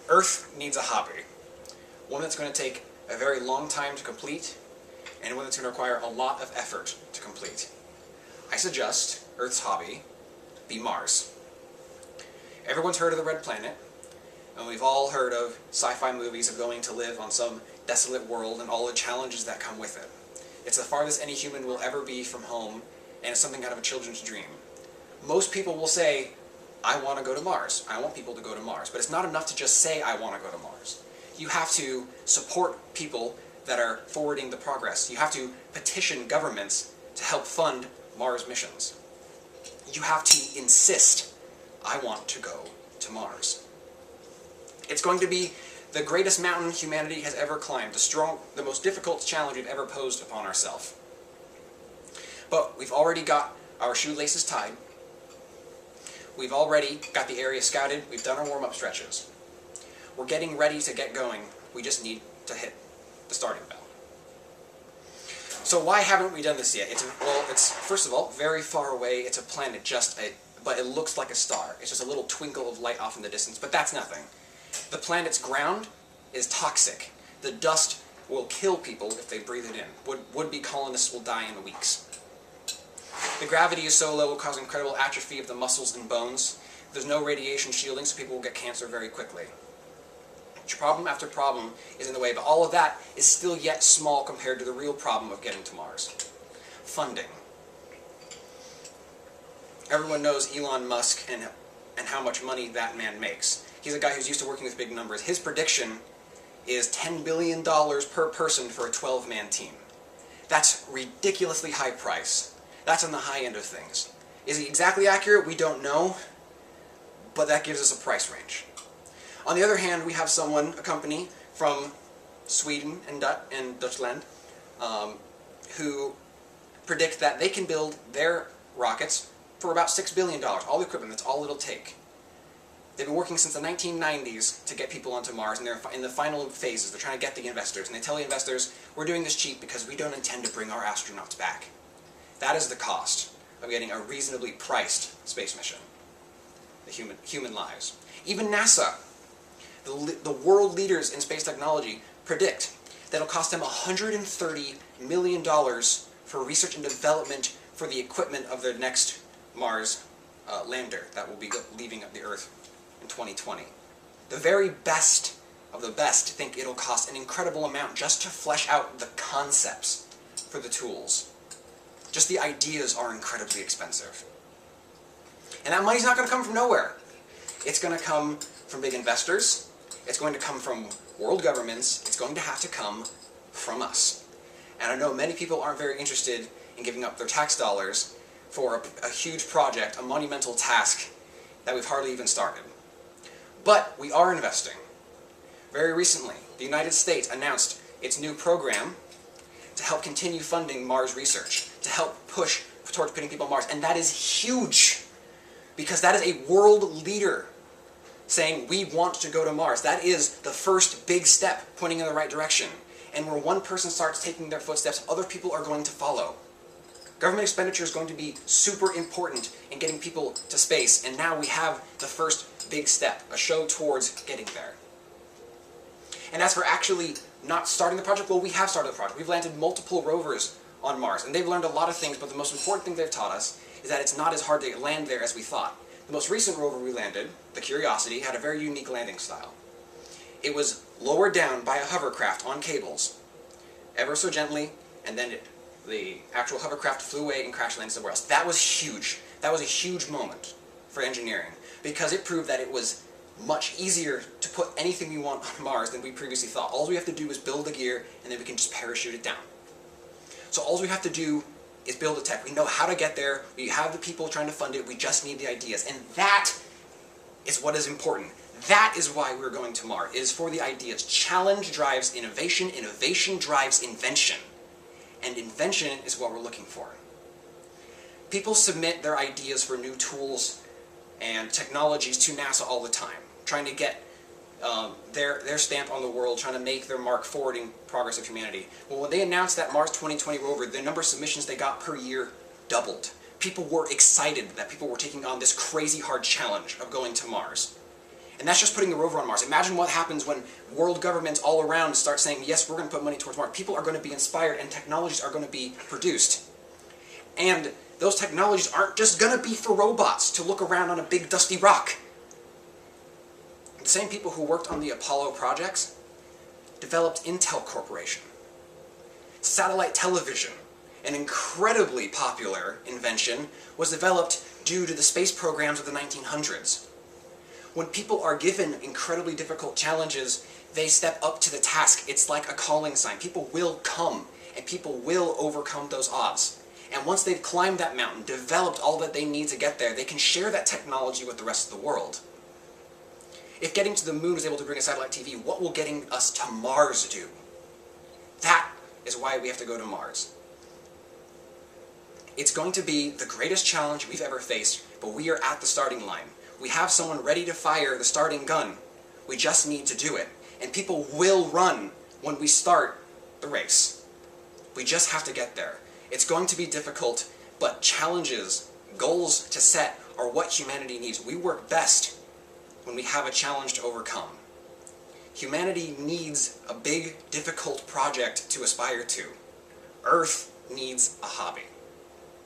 Earth needs a hobby. One that's going to take a very long time to complete, and one that's going to require a lot of effort to complete. I suggest Earth's hobby be Mars. Everyone's heard of the Red Planet, and we've all heard of sci-fi movies of going to live on some desolate world and all the challenges that come with it. It's the farthest any human will ever be from home, and it's something out of a children's dream. Most people will say, I want to go to Mars. I want people to go to Mars. But it's not enough to just say, I want to go to Mars. You have to support people that are forwarding the progress. You have to petition governments to help fund Mars missions. You have to insist, I want to go to Mars. It's going to be the greatest mountain humanity has ever climbed, the most difficult challenge we've ever posed upon ourselves. But we've already got our shoelaces tied. We've already got the area scouted. We've done our warm-up stretches. We're getting ready to get going. We just need to hit the starting bell. So why haven't we done this yet? It's first of all very far away. It's a planet, but it looks like a star. It's just a little twinkle of light off in the distance, but that's nothing. The planet's ground is toxic. The dust will kill people if they breathe it in. Would-be colonists will die in weeks. The gravity is so low it will cause incredible atrophy of the muscles and bones. There's no radiation shielding, so people will get cancer very quickly. Problem after problem is in the way, but all of that is still yet small compared to the real problem of getting to Mars. Funding. Everyone knows Elon Musk and how much money that man makes. He's a guy who's used to working with big numbers. His prediction is $10 billion per person for a 12-man team. That's ridiculously high price. That's on the high end of things. Is he exactly accurate? We don't know, but that gives us a price range. On the other hand, we have a company from Sweden and Dutchland, who predict that they can build their rockets for about $6 billion, all the equipment, that's all it'll take. They've been working since the 1990s to get people onto Mars, and they're in the final phases. They're trying to get the investors, and they tell the investors, we're doing this cheap because we don't intend to bring our astronauts back. That is the cost of getting a reasonably priced space mission. The human lives. Even NASA, the world leaders in space technology, predict that it'll cost them $130 million for research and development for the equipment of their next Mars lander that will be leaving the Earth in 2020. The very best of the best think it'll cost an incredible amount just to flesh out the concepts for the tools. Just the ideas are incredibly expensive. And that money's not going to come from nowhere. It's going to come from big investors. It's going to come from world governments. It's going to have to come from us. And I know many people aren't very interested in giving up their tax dollars for a huge project, a monumental task that we've hardly even started. But we are investing. Very recently, the United States announced its new program to help continue funding Mars research, to help push towards putting people on Mars. And that is huge, because that is a world leader saying, we want to go to Mars. That is the first big step pointing in the right direction. And where one person starts taking their footsteps, other people are going to follow. Government expenditure is going to be super important in getting people to space, and now we have the first big step, a show towards getting there. And as for actually not starting the project, well, we have started the project. We've landed multiple rovers on Mars, and they've learned a lot of things, but the most important thing they've taught us is that it's not as hard to land there as we thought. The most recent rover we landed, the Curiosity, had a very unique landing style. It was lowered down by a hovercraft on cables, ever so gently, and then the actual hovercraft flew away and crash landed somewhere else. That was huge. That was a huge moment for engineering, because it proved that it was much easier to put anything we want on Mars than we previously thought. All we have to do is build the gear, and then we can just parachute it down. So all we have to do is build the tech. We know how to get there. We have the people trying to fund it. We just need the ideas. And that is what is important. That is why we're going to Mars, is for the ideas. Challenge drives innovation. Innovation drives invention. And invention is what we're looking for. People submit their ideas for new tools and technologies to NASA all the time, trying to get their stamp on the world, trying to make their mark forwarding progress of humanity. Well, when they announced that Mars 2020 rover, the number of submissions they got per year doubled. People were excited that people were taking on this crazy hard challenge of going to Mars. And that's just putting the rover on Mars. Imagine what happens when world governments all around start saying, yes, we're going to put money towards Mars. People are going to be inspired and technologies are going to be produced. And those technologies aren't just going to be for robots to look around on a big dusty rock. The same people who worked on the Apollo projects developed Intel Corporation. Satellite television, an incredibly popular invention, was developed due to the space programs of the 1900s. When people are given incredibly difficult challenges, they step up to the task. It's like a calling sign. People will come, and people will overcome those odds. And once they've climbed that mountain, developed all that they need to get there, they can share that technology with the rest of the world. If getting to the moon is able to bring a satellite TV, what will getting us to Mars do? That is why we have to go to Mars. It's going to be the greatest challenge we've ever faced, but we are at the starting line. We have someone ready to fire the starting gun. We just need to do it. And people will run when we start the race. We just have to get there. It's going to be difficult, but challenges, goals to set are what humanity needs. We work best when we have a challenge to overcome. Humanity needs a big, difficult project to aspire to. Earth needs a hobby.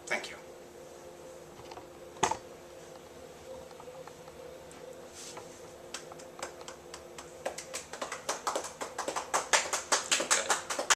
Thank you.